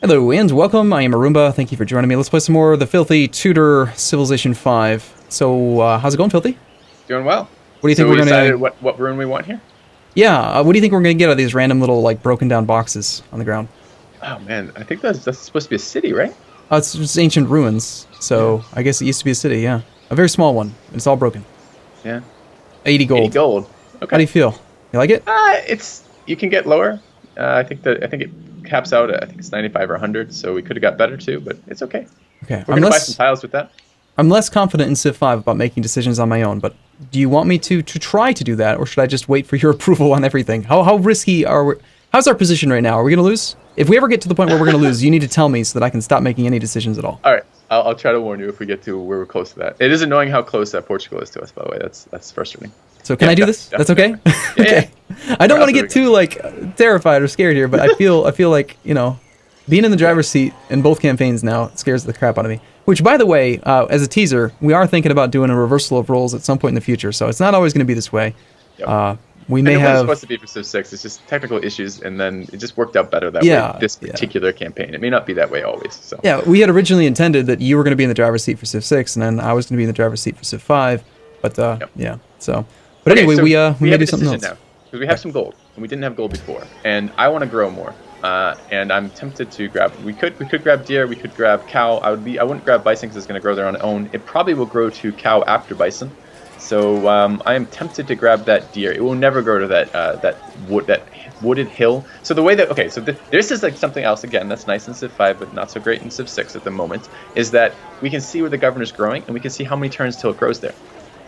Hello and welcome, I am Arumba, thank you for joining me. Let's play some more of the Filthy Tutor Civilization 5. So, how's it going, Filthy? Doing well. What do you think we we're decided gonna... what rune we want here? Yeah, what do you think we're gonna get out of these random little, like, broken down boxes on the ground? Oh man, I think that's supposed to be a city, right? It's just ancient ruins, so I guess it used to be a city, yeah. A very small one, it's all broken. Yeah. 80 gold. 80 gold. Okay. How do you feel? You like it? You can get lower. I think it caps out at, I think it's 95 or 100, so we could have got better too, but it's okay. Okay, We're gonna buy some tiles with that. I'm less confident in Civ 5 about making decisions on my own, but do you want me to try to do that, or should I just wait for your approval on everything? How risky are we? How's our position right now? Are we going to lose? If we ever get to the point where we're going to lose, you need to tell me so that I can stop making any decisions at all. All right, I'll try to warn you if we get to where we're close to that. It is annoying how close that Portugal is to us, by the way. That's frustrating. So can I do this? That's okay? Okay. Yeah. I don't want to get too, like, terrified or scared here, but I feel like, you know, being in the driver's seat in both campaigns now scares the crap out of me. Which, by the way, as a teaser, we are thinking about doing a reversal of roles at some point in the future, so it's not always going to be this way. Yep. We may it have... was supposed to be for Civ 6. It's just technical issues, and then it just worked out better that way. This particular campaign. It may not be that way always. So. Yeah, we had originally intended that you were going to be in the driver's seat for Civ 6, and then I was going to be in the driver's seat for Civ 5. But yeah, so. But okay, anyway, so we may do something else now because we have some gold, and we didn't have gold before, and I want to grow more. And I'm tempted to grab. We could grab deer. We could grab cow. I wouldn't grab bison because it's going to grow there on its own. It probably will grow to cow after bison. So I am tempted to grab that deer. It will never grow to that wooded hill. So the way that this is like something else again that's nice in Civ 5, but not so great in Civ 6 at the moment. Is that we can see where the governor's growing, and we can see how many turns till it grows there.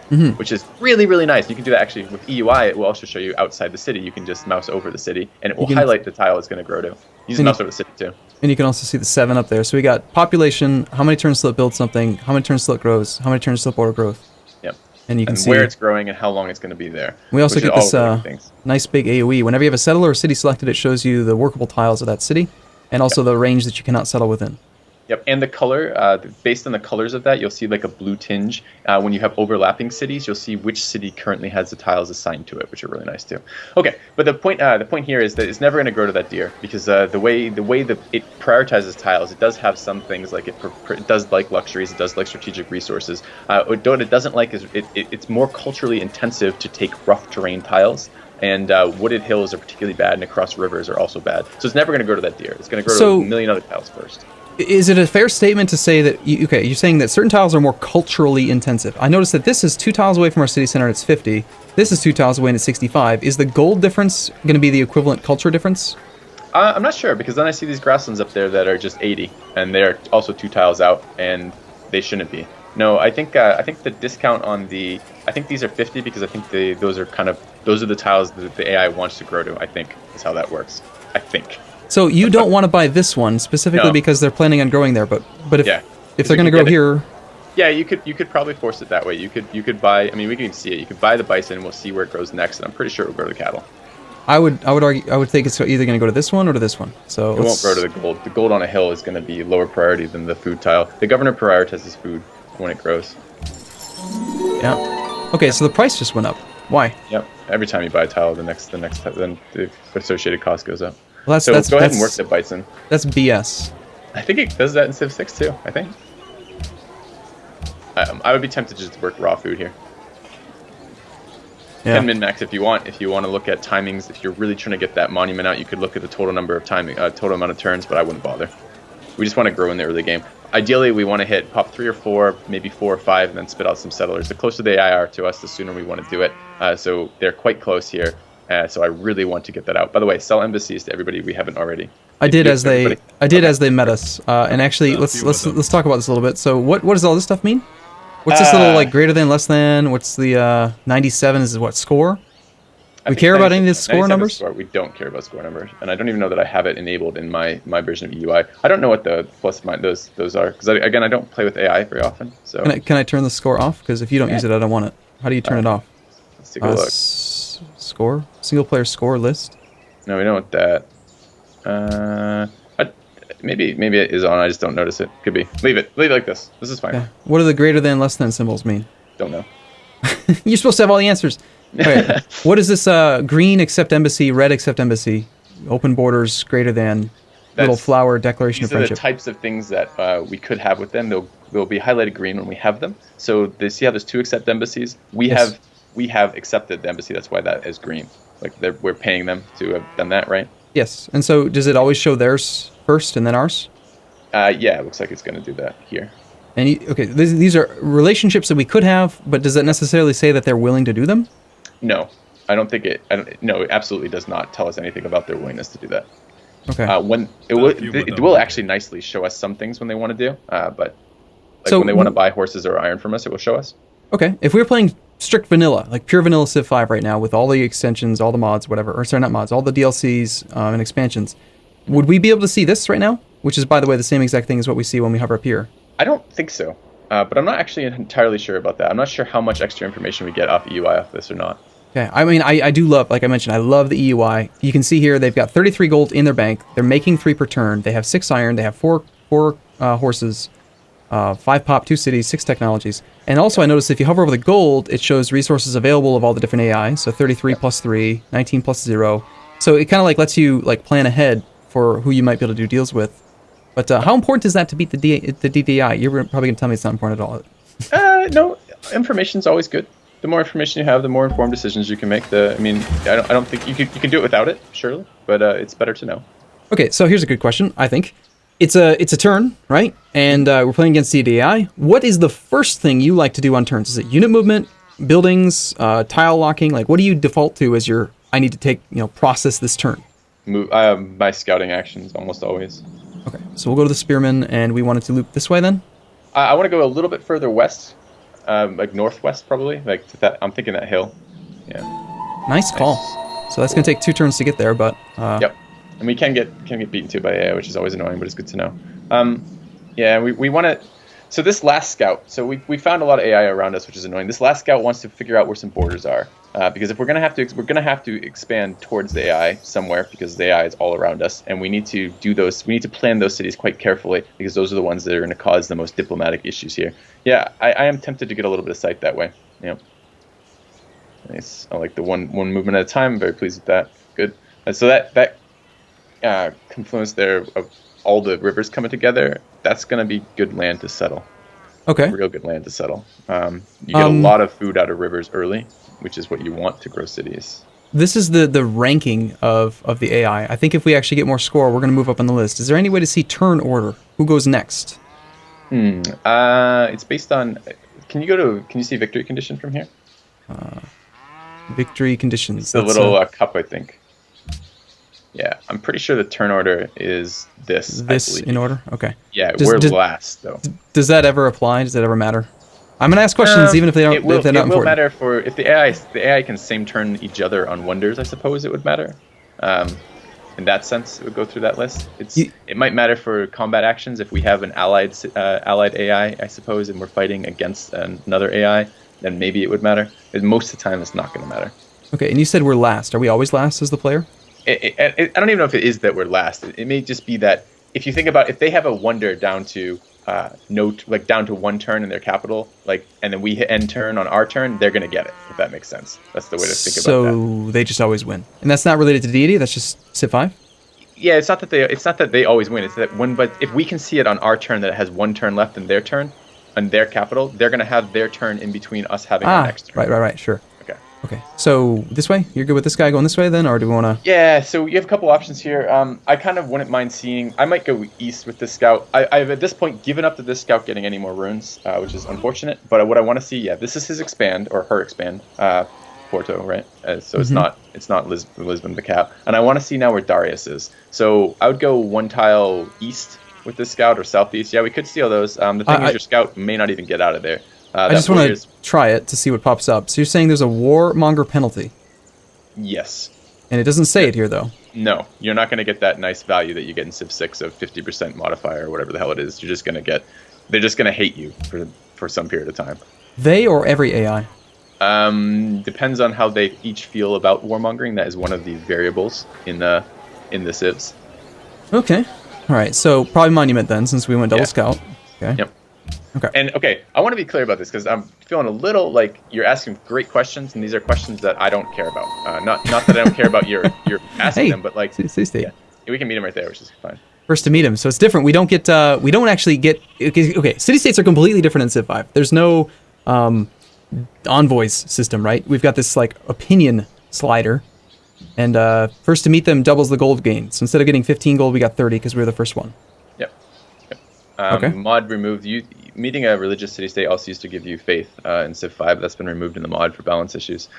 Mm-hmm. Which is really, really nice. You can do that actually with EUI. It will also show you outside the city. You can just mouse over the city, and it will highlight the tile it's going to grow to. You just mouse over the city too. And you can also see the 7 up there. So we got population, how many turns till it builds something, how many turns till it grows, how many turns till border growth. Yep. And you can see where it's growing and how long it's going to be there. We also get this nice big AoE. Whenever you have a settler or city selected, it shows you the workable tiles of that city, and also the range that you cannot settle within. Yep, and the color, based on the colors of that, you'll see like a blue tinge. When you have overlapping cities, you'll see which city currently has the tiles assigned to it, which are really nice too. Okay, but the point here is that it's never going to grow to that deer because the way that it prioritizes tiles, it does have some things like it does like luxuries, it does like strategic resources. What it doesn't like is it's more culturally intensive to take rough terrain tiles. And wooded hills are particularly bad, and across rivers are also bad. So it's never going to grow to that deer. It's going to grow to a million other tiles first. Is it a fair statement to say that, you're saying that certain tiles are more culturally intensive? I noticed that this is 2 tiles away from our city center and it's 50. This is 2 tiles away and it's 65. Is the gold difference going to be the equivalent culture difference? I'm not sure, because then I see these grasslands up there that are just 80, and they're also 2 tiles out, and they shouldn't be. No, I think the discount on the... I think these are 50 because I think those are the tiles that the AI wants to grow to, I think, is how that works. I think. So you don't want to buy this one specifically because they're planning on growing there, but if they're going to grow here, yeah, you could probably force it that way. You could buy. I mean, we can see it. You could buy the bison, and we'll see where it grows next. And I'm pretty sure it will grow to cattle. I would think it's either going to go to this one or to this one. So it won't grow to the gold. The gold on a hill is going to be lower priority than the food tile. The governor prioritizes food when it grows. Yeah. Okay, so the price just went up. Why? Yep. Every time you buy a tile, then the associated cost goes up. Well, go ahead and work the bison. That's BS. I think it does that in Civ 6 too, I think. I would be tempted to just work raw food here. Yeah. 10 min-max if you want to look at timings. If you're really trying to get that monument out, you could look at the total number of total amount of turns, but I wouldn't bother. We just want to grow in the early game. Ideally, we want to hit pop 3 or 4, maybe 4 or 5, and then spit out some settlers. The closer they are to us, the sooner we want to do it. So they're quite close here. So I really want to get that out. By the way, sell embassies to everybody we haven't already. I did as they met us. And actually, let's talk about this a little bit. So what does all this stuff mean? What's this little like greater than, less than? What's the 97 is what score? We care about any of the score numbers? Score. We don't care about score numbers, and I don't even know that I have it enabled in my version of EUI. I don't know what the plus minus those are because again I don't play with AI very often. So can I turn the score off? Because if you don't use it, I don't want it. How do you turn it off? Let's take a look. Score? Single player score list? No, we don't want that. Maybe it is on. I just don't notice it. Could be. Leave it like this. This is fine. Okay. What do the greater than, less than symbols mean? Don't know. You're supposed to have all the answers. Okay. What is this? Green accept embassy, red accept embassy, open borders greater than. little flower declaration of These are the friendship. types of things that we could have with them. They'll be highlighted green when we have them. So they see how there's 2 accept embassies. We have accepted the embassy. That's why that is green. Like we're paying them to have done that, right? Yes. And so does it always show theirs first and then ours? Yeah, it looks like it's going to do that here. And okay, these are relationships that we could have, but does that necessarily say that they're willing to do them? No, I don't think it. No, it absolutely does not tell us anything about their willingness to do that. Okay. When it will actually nicely show us some things when they want to do, but when they want to buy horses or iron from us, it will show us. Okay. If we were playing strict vanilla, like pure vanilla Civ 5 right now, with all the extensions, all the mods, whatever, or sorry, not mods, all the DLCs and expansions, would we be able to see this right now? Which is, by the way, the same exact thing as what we see when we hover up here. I don't think so, but I'm not actually entirely sure about that. I'm not sure how much extra information we get off EUI off this or not. Okay, I mean, I do love, like I mentioned, I love the EUI. You can see here they've got 33 gold in their bank. They're making 3 per turn. They have 6 iron. They have 4 horses, 5 pop, 2 cities, 6 technologies. And also I noticed if you hover over the gold, it shows resources available of all the different AI. So 33 plus 3, 19 plus 0. So it kind of like lets you like plan ahead for who you might be able to do deals with. But how important is that to beat the DDI? You're probably going to tell me it's not important at all. No, information's always good. The more information you have, the more informed decisions you can make. I don't think you can do it without it, surely, but it's better to know. Okay, so here's a good question. I think it's a turn, right? And we're playing against DDI. What is the first thing you like to do on turns? Is it unit movement, buildings, tile locking? Like, what do you default to as your I need to take process this turn? My scouting actions almost always. Okay, so we'll go to the spearmen, and we wanted to loop this way then? I want to go a little bit further west, like northwest probably. Like to that, I'm thinking that hill. Yeah. Nice call. So that's going to take 2 turns to get there, but... Yep. And we can get beaten too by AI, which is always annoying, but it's good to know. Yeah, we want to... So this last scout, so we found a lot of AI around us, which is annoying. This last scout wants to figure out where some borders are, because if we're gonna have to expand towards the AI somewhere, because the AI is all around us, and we need to do those. We need to plan those cities quite carefully, because those are the ones that are going to cause the most diplomatic issues here. Yeah, I am tempted to get a little bit of sight that way. Nice. I like the one movement at a time. I'm very pleased with that. Good. And so that confluence there of all the rivers coming together, that's going to be good land to settle. Okay. Real good land to settle. You get a lot of food out of rivers early, which is what you want to grow cities. This is the ranking of the AI. I think if we actually get more score, we're going to move up on the list. Is there any way to see turn order? Who goes next? It's based on... Can you see victory condition from here? Victory conditions. It's the little cup, I think. Yeah, I'm pretty sure the turn order is this. This in order? Okay. Yeah, we're last, though. Does that ever apply? Does that ever matter? I'm going to ask questions even if they don't. If they're not important. It will matter if the AI can same turn each other on wonders. I suppose it would matter. In that sense, it would go through that list. It might matter for combat actions if we have an allied AI, I suppose, and we're fighting against another AI. Then maybe it would matter. But most of the time, it's not going to matter. Okay, and you said we're last. Are we always last as the player? I don't even know if it is that we're last. It may just be that if you think about if they have a wonder down to down to 1 turn in their capital, and then we hit end turn on our turn, they're gonna get it. If that makes sense, that's the way to think about that. So they just always win, and that's not related to Deity. That's just Civ 5. Yeah, it's not that they always win. It's that but if we can see it on our turn that it has 1 turn left in their turn, on their capital, they're gonna have their turn in between us having our next turn. Right, sure. Okay, so this way? You're good with this guy going this way then, or do we want to... Yeah, so you have a couple options here. I kind of wouldn't mind seeing... I might go east with this scout. I've at this point given up to this scout getting any more runes, which is unfortunate. But what I want to see, this is his expand, or her expand, Porto, right? So it's not Lisbon the cap. And I want to see now where Darius is. So I would go 1 tile east with this scout, or southeast. Yeah, we could steal those. The thing is your scout may not even get out of there. I just want to try it to see what pops up. So you're saying there's a warmonger penalty? Yes. And it doesn't say it here, though? No. You're not going to get that nice value that you get in Civ 6 of 50% modifier or whatever the hell it is. You're just going to get... They're just going to hate you for some period of time. They or every AI? Depends on how they each feel about warmongering. That is one of the variables in the Civs. Okay. All right. So probably Monument then, since we went double scout. Okay. Yep. Okay. And I want to be clear about this because I'm feeling a little like you're asking great questions, and these are questions that I don't care about. Not that I don't care about your asking them, but like stay. Yeah, we can meet him right there, which is fine. First to meet him, so it's different. We don't get, we don't actually get. Okay, city states are completely different in Civ 5. There's no envoys system, right? We've got this like opinion slider, and first to meet them doubles the gold gain. So instead of getting 15 gold, we got 30 because we were the first one. Yep. Okay. Mod removed. Meeting a religious city state also used to give you faith in Civ 5. That's been removed in the mod for balance issues.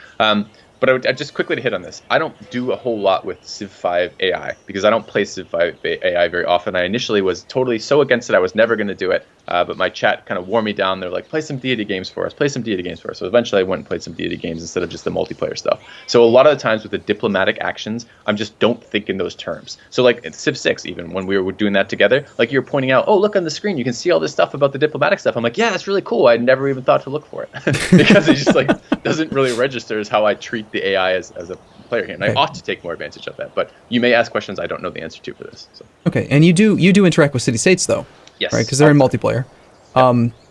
But I just quickly to hit on this. I don't do a whole lot with Civ 5 AI because I don't play Civ 5 AI very often. I initially was totally so against it, I was never going to do it. But my chat kind of wore me down. They're like, play some Deity games for us. Play some Deity games for us. So eventually I went and played some Deity games instead of just the multiplayer stuff. So a lot of the times with the diplomatic actions, I just don't think in those terms. So like in Civ 6, even when we were doing that together, like you're pointing out, oh, look on the screen, you can see all this stuff about the diplomatic stuff. I'm like, yeah, that's really cool. I never even thought to look for it because it just like doesn't really register as how I treat the AI as a player here. And I ought to take more advantage of that. But you may ask questions I don't know the answer to for this. So. Okay, and you do interact with city states though. Yes. Right, because they're in multiplayer.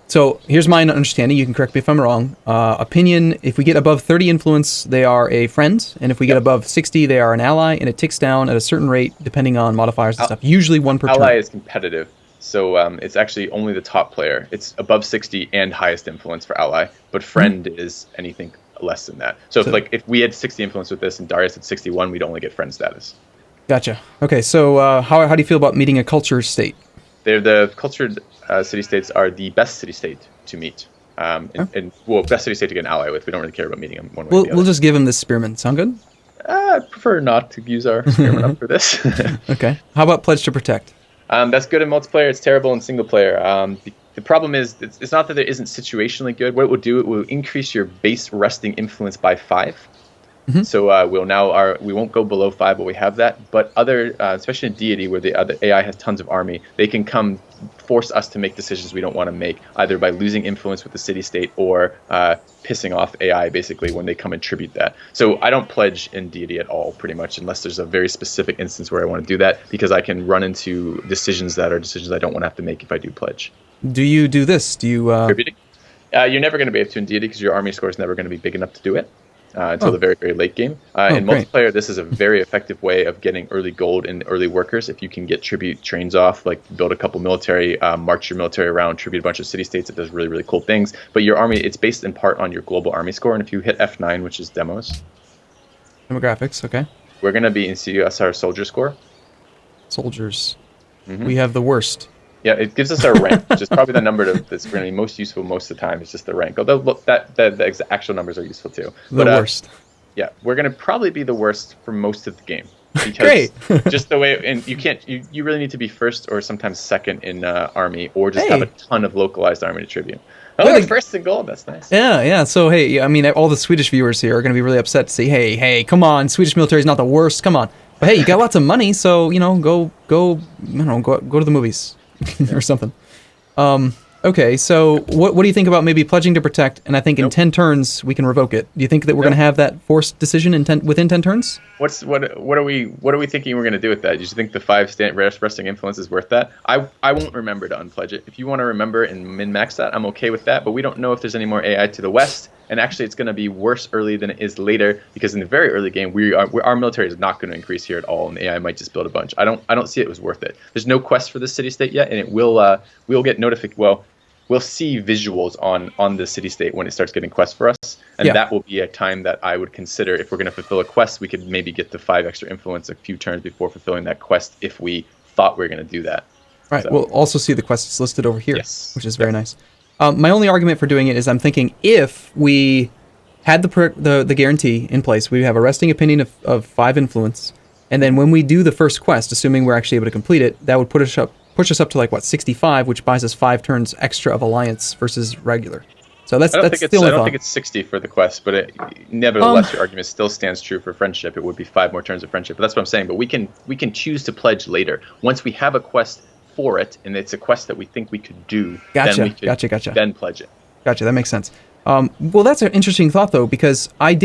So here's my understanding. You can correct me if I'm wrong. Opinion, if we get above 30 influence, they are a friend. And if we get above 60, they are an ally. And it ticks down at a certain rate depending on modifiers and stuff. Usually one per turn. Ally is competitive. So it's actually only the top player. It's above 60 and highest influence for ally. But friend is anything less than that. So if we had 60 influence with this and Darius had 61, we'd only get friend status. Gotcha. Okay, so how do you feel about meeting a culture state? They're the cultured city-states are the best city-state to meet. And best city-state to get an ally with. We don't really care about meeting them one way or the other. We'll just give him the spearman. Sound good? I prefer not to use our spearman up for this. Okay. How about pledge to protect? That's good in multiplayer. It's terrible in single player. The problem is it's not that there isn't situationally good. What it will do, it will increase your base resting influence by 5. Mm-hmm. So we won't go below 5, but we have that. But other, especially in Deity, where the other AI has tons of army, they can come force us to make decisions we don't want to make, either by losing influence with the city-state or pissing off AI, basically, when they come and tribute that. So I don't pledge in Deity at all, pretty much, unless there's a very specific instance where I want to do that, because I can run into decisions that are decisions I don't want to have to make if I do pledge. Do you do this? Do you... Tributing? You're never going to be able to in Deity because your army score is never going to be big enough to do it. Until the very, very late game. In multiplayer, this is a very effective way of getting early gold and early workers. If you can get tribute trains off, like build a couple military, march your military around, tribute a bunch of city-states, it does really, really cool things. But your army, it's based in part on your global army score. And if you hit F9, which is demos. Demographics, okay. We're going to be in CUSR soldier score. Soldiers. Mm-hmm. We have the worst. Yeah, it gives us our rank, which is probably the number that's going to be most useful most of the time. It's just the rank. Although the actual numbers are useful too. The worst. Yeah, we're going to probably be the worst for most of the game. Because Great. just the way, and you really need to be first or sometimes second in army, or just have a ton of localized army to tribute. Oh, first in gold. That's nice. Yeah. So hey, I mean, all the Swedish viewers here are going to be really upset to see, hey, come on, Swedish military is not the worst. Come on, but hey, you got lots of money, so go to the movies. Or something. Okay, so what do you think about maybe pledging to protect? And I think in 10 turns we can revoke it. Do you think that we're going to have that forced decision within 10 turns? What are we thinking we're going to do with that? Do you think the 5 resting influence is worth that? I won't remember to unpledge it. If you want to remember and min-max that, I'm okay with that. But we don't know if there's any more AI to the west. And actually, it's going to be worse early than it is later, because in the very early game, our military is not going to increase here at all, and the AI might just build a bunch. I don't see it was worth it. There's no quest for the city-state yet, and it will we'll get notified. Well, we'll see visuals on the city-state when it starts getting quests for us, and that will be a time that I would consider, if we're going to fulfill a quest, we could maybe get the 5 extra influence a few turns before fulfilling that quest if we thought we were going to do that. Right. So, we'll also see the quests listed over here, which is very nice. My only argument for doing it is I'm thinking if we had the guarantee in place, we have a resting opinion of 5 influence, and then when we do the first quest, assuming we're actually able to complete it, that would push us up to 65, which buys us 5 turns extra of alliance versus regular. So that's the only thought. I don't think it's 60 for the quest, but nevertheless, your argument still stands true for friendship. It would be 5 more turns of friendship. But that's what I'm saying. But we can choose to pledge later once we have a quest for it, and it's a quest that we think we could do. Gotcha. Then we could then pledge it. Gotcha. That makes sense. Well, that's an interesting thought, though, because I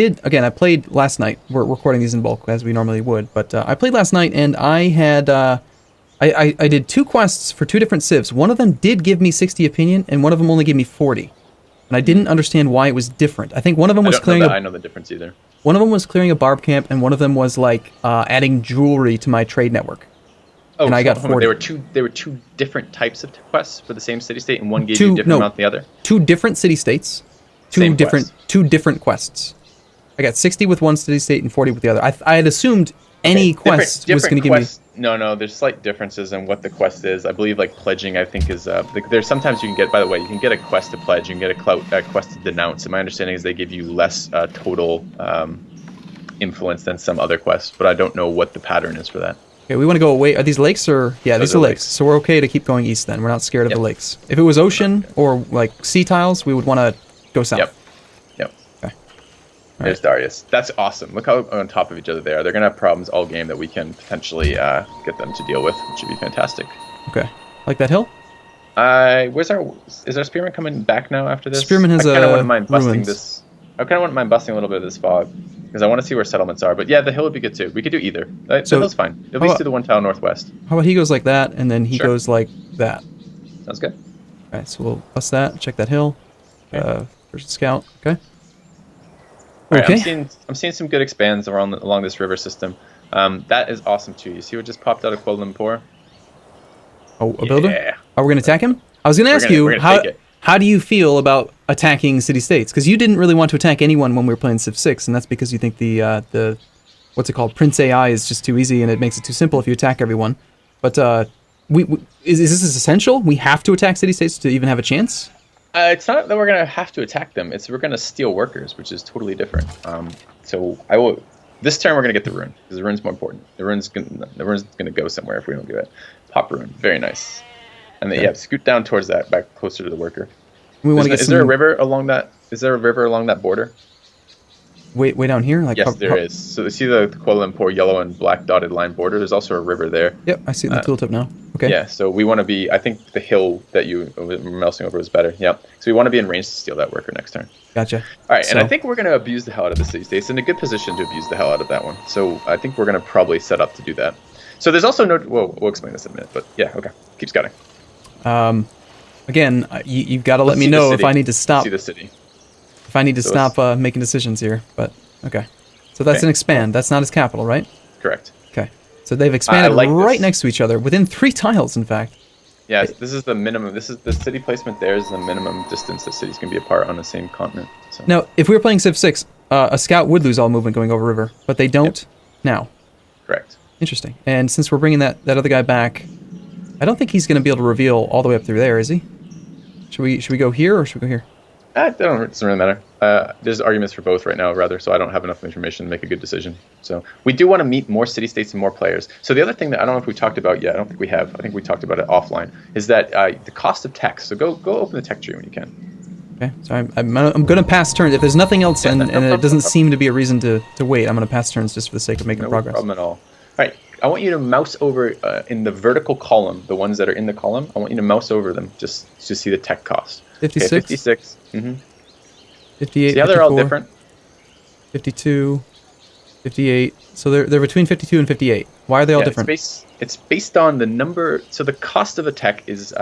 played last night. We're recording these in bulk, as we normally would, but I played last night, and I had... I did 2 quests for 2 different civs. One of them did give me 60 opinion, and one of them only gave me 40. And I didn't understand why it was different. I think one of them was clearing... I know the difference either. One of them was clearing a barb camp, and one of them was, adding jewelry to my trade network. Oh, and I got hold on, 40. There were two different types of quests for the same city state, and one gave Two- you a different no. amount than the other. Two different city states, Same quest. two different quests. I got 60 with one city state and 40 with the other. I had assumed any quest was going to give me. No, there's slight differences in what the quest is. I believe like pledging, I think is there's sometimes you can get. By the way, you can get a quest to pledge, you can get a quest to denounce. And my understanding is they give you less total influence than some other quests, but I don't know what the pattern is for that. Okay, we want to go away. Are these lakes or yeah? Those These are are lakes. lakes. So we're okay to keep going east. Then we're not scared of Yep. the lakes. If it was ocean or like sea tiles, we would want to go south. Yep. Okay. There's Darius. That's awesome. Look how on top of each other they are. They're gonna have problems all game that we can potentially get them to deal with, which would be fantastic. Okay. Like that hill? Is our spearman coming back now after this? Spearman has I kind of wouldn't mind busting ruins. this. I kind of wouldn't mind busting a little bit of this fog because I want to see where settlements are. But yeah, the hill would be good too. We could do either. The So, hill's fine. At how least about- do the one tile northwest. How about he goes like that and then he Sure. goes like that? Sounds good. All right. So we'll bust that. Check that hill. Okay. There's a scout. Okay. All right, Okay. I'm seeing some good expands along this river system. That is awesome too. You see what just popped out of Kuala Lumpur? Oh, a builder? Yeah. Are we going to attack him? I was going to ask we're you, gonna take it. how do you feel about attacking city-states? Because you didn't really want to attack anyone when we were playing Civ 6, and that's because you think the what's it called, Prince AI is just too easy and it makes it too simple if you attack everyone. But is this essential? We have to attack city-states to even have a chance? It's not that we're gonna have to attack them. We're gonna steal workers, which is totally different. So I will. This turn we're gonna get the rune because the rune's more important. The rune's gonna go somewhere if we don't do it. Pop rune, very nice. And then, yeah, scoot down towards that, back closer to the worker. We want to get Is there a river along that? Is there a river along that border? way down here? Like Yes, there is. So you see the Kuala Lumpur yellow and black dotted line border? There's also a river there. Yep, I see it in the tooltip now. Okay. Yeah, so we want to be. I think the hill that you were mousing over is better. Yep. So we want to be in range to steal that worker next turn. Gotcha. All right, and So- I think we're going to abuse the hell out of the city states. In a good position to abuse the hell out of that one. So I think we're going to probably set up to do that. So there's also no. Well, we'll explain this in a minute, but yeah, okay. Keep scouting. Again, you've got to let Let's me see the know if city. I need to stop. See the city. If I need to So stop making decisions here. But okay. So that's Okay. an expand. That's not his capital, right? Correct. Okay. So they've expanded like right this. next to each other, within 3 tiles, in fact. Yeah, this is the minimum. This is the city placement. There is the minimum distance that cities can be apart on the same continent. So. Now, if we were playing Civ 6, a scout would lose all movement going over river, but they don't now. Correct. Interesting. And since we're bringing that other guy back, I don't think he's going to be able to reveal all the way up through there, is he? Should we go here or should we go here? It doesn't really matter. There's arguments for both right now, rather, so I don't have enough information to make a good decision. So we do want to meet more city-states and more players. So the other thing that I don't know if we talked about yet, I don't think we have, I think we talked about it offline, is that the cost of tech. So go open the tech tree when you can. Okay, so I'm going to pass turns. If there's nothing else and problem, it doesn't no seem to be a reason to wait, I'm going to pass turns just for the sake of making No progress. problem at all. All right, I want you to mouse over in the vertical column, the ones that are in the column. I want you to mouse over them just to see the tech cost. 56? Okay, 56. Mm-hmm. 58, See how they're all 54, different? 52, 58. So they're between 52 and 58. Why are they all different? It's based on the number. So the cost of a tech is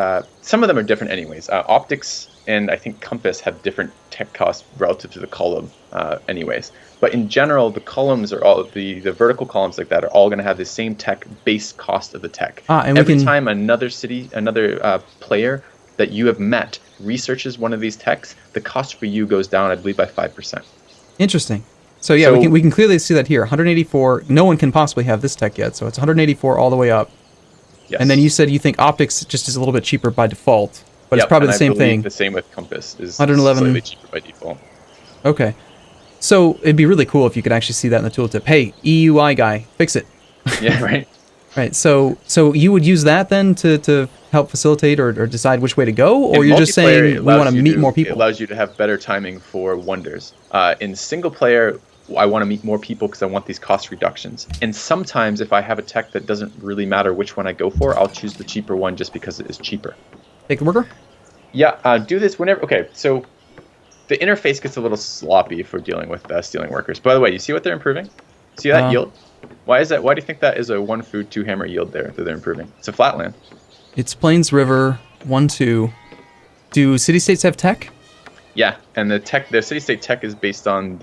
some of them are different anyways. Optics and I think Compass have different tech costs relative to the column anyways. But in general, the columns are all the vertical columns like that are all going to have the same tech base cost of the tech. And every time another player that you have met researches one of these techs, the cost for you goes down, I believe, by 5%. Interesting. So yeah, we can clearly see that here. 184. No one can possibly have this tech yet, so it's 184 all the way up. Yes. And then you said you think optics just is a little bit cheaper by default, but it's probably the same thing. The same with Compass is 111. slightly cheaper by default. Okay. So it'd be really cool if you could actually see that in the tooltip. Hey, EUI guy, fix it. Yeah, right. Right. So you would use that then to help facilitate or decide which way to go, or In you're just multiplayer, saying it we allows want to you meet more people? It allows you to have better timing for wonders. In single player, I want to meet more people because I want these cost reductions. And sometimes if I have a tech that doesn't really matter which one I go for, I'll choose the cheaper one just because it is cheaper. Take the worker? Yeah, do this whenever. Okay, so the interface gets a little sloppy for dealing with stealing workers. By the way, you see what they're improving? See that yield? Why is that? Why do you think that is a 1 food 2 hammer yield there that they're improving? It's a flatland. It's Plains River 1-2. Do city-states have tech? Yeah, and the city-state tech is based on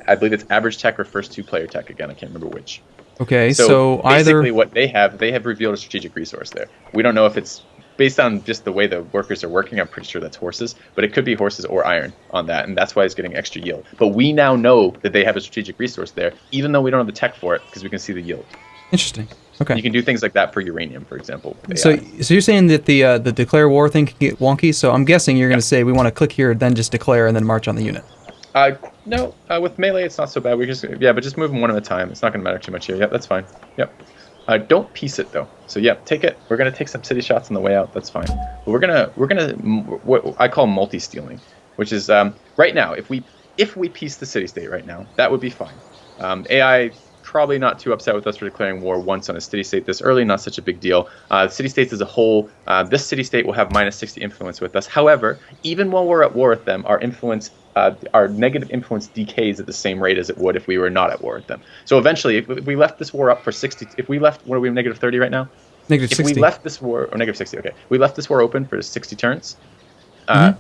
I believe it's average tech or first 2 player tech. Again, I can't remember which. Okay, So so basically, either what they have revealed a strategic resource there. We don't know if it's based on just the way the workers are working. I'm pretty sure that's horses, but it could be horses or iron on that, and that's why it's getting extra yield. But we now know that they have a strategic resource there, even though we don't have the tech for it, because we can see the yield. interesting. Okay. You can do things like that for uranium, for example. with So, AI. so you're saying that the declare war thing can get wonky. So I'm guessing you're going to say we want to click here, then just declare, and then march on the unit. No, with melee it's not so bad. We just but just move them one at a time. It's not going to matter too much here. Yep, that's fine. Yep. Don't piece it though. So yep, take it. We're gonna take some city shots on the way out. That's fine. But we're gonna what I call multi-stealing, which is right now if we piece the city state right now, that would be fine. AI probably not too upset with us for declaring war once on a city state this early. Not such a big deal. City states as a whole, this city state will have -60 influence with us. However, even while we're at war with them, our influence. Our negative influence decays at the same rate as it would if we were not at war with them. So eventually, if we left this war up for 60, if we left, what are we, -30 right now? Negative If 60. we left this war, or -60, okay. We left this war open for 60 turns,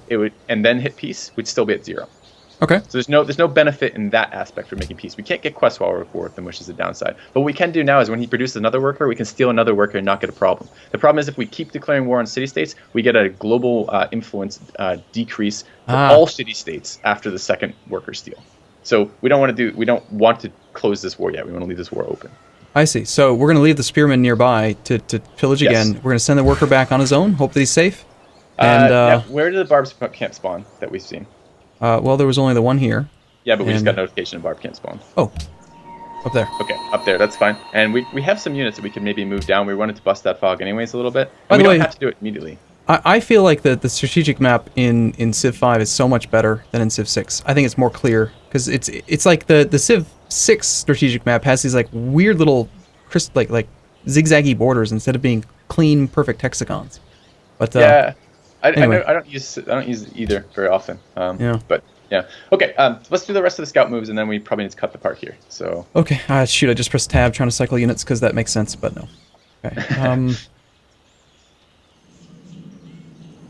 it would, and then hit peace, we'd still be at 0. Okay. So there's no benefit in that aspect for making peace. We can't get quests while we're at war with them, which is a downside. But what we can do now is when he produces another worker, we can steal another worker and not get a problem. The problem is if we keep declaring war on city-states, we get a global influence decrease for all city-states after the second worker steal. So we don't want to close this war yet. We want to leave this war open. I see. So we're going to leave the spearman nearby to pillage Yes. again. We're going to send the worker back on his own. Hope that he's safe. And Yeah, where did the barbs camp spawn that we've seen? well, there was only the one here. Yeah, but we just And- got notification of barb camp spawn. Oh, up there. Okay, up there, that's fine. And we have some units that we can maybe move down. We wanted to bust that fog anyways a little bit. By And the we way- don't have to do it immediately. I feel like the strategic map in Civ 5 is so much better than in Civ 6. I think it's more clear because it's like the Civ 6 strategic map has these like weird little like zigzaggy borders instead of being clean perfect hexagons. But Yeah, anyway. I don't use either very often. Yeah. But yeah, okay. Let's do the rest of the scout moves, and then we probably need to cut the part here. So Okay, shoot, I just pressed tab trying to cycle units because that makes sense, but no. Okay.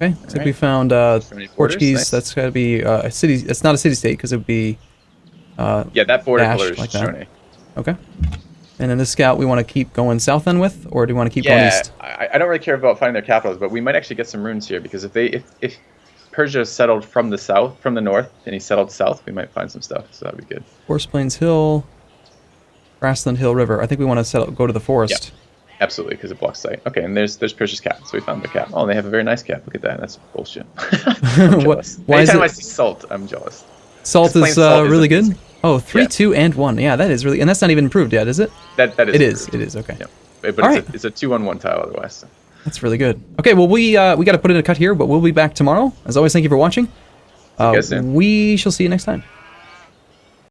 Okay, looks like we found many borders, Portuguese. nice. That's got to be a city. It's not a city-state because it would be yeah, that border dash color is like that. Shone. Okay. And then this scout we want to keep going south then with, or do we want to keep going Yeah, east? I don't really care about finding their capitals, but we might actually get some runes here because if Persia settled from the north, and he settled south, we might find some stuff. So that'd be good. Forest Plains Hill, Grassland Hill River. I think we want to go to the forest. Absolutely, because it blocks sight. Okay, and there's Persia's cap, so we found their cap. Oh, they have a very nice cap. Look at that. That's bullshit. I'm jealous. Why is Anytime it- I see salt, I'm jealous. Salt Just plain is salt is really good. amazing. Oh, 3, Yeah. 2, and 1. Yeah, that is really, and that's not even improved yet, is it? That is. It is. improved. It is. Okay. Yeah. But All it's, right. it's a 2-on-1 tile otherwise. So. That's really good. Okay, well we got to put in a cut here, but we'll be back tomorrow. As always, thank you for watching. you guys soon. We shall see you next time.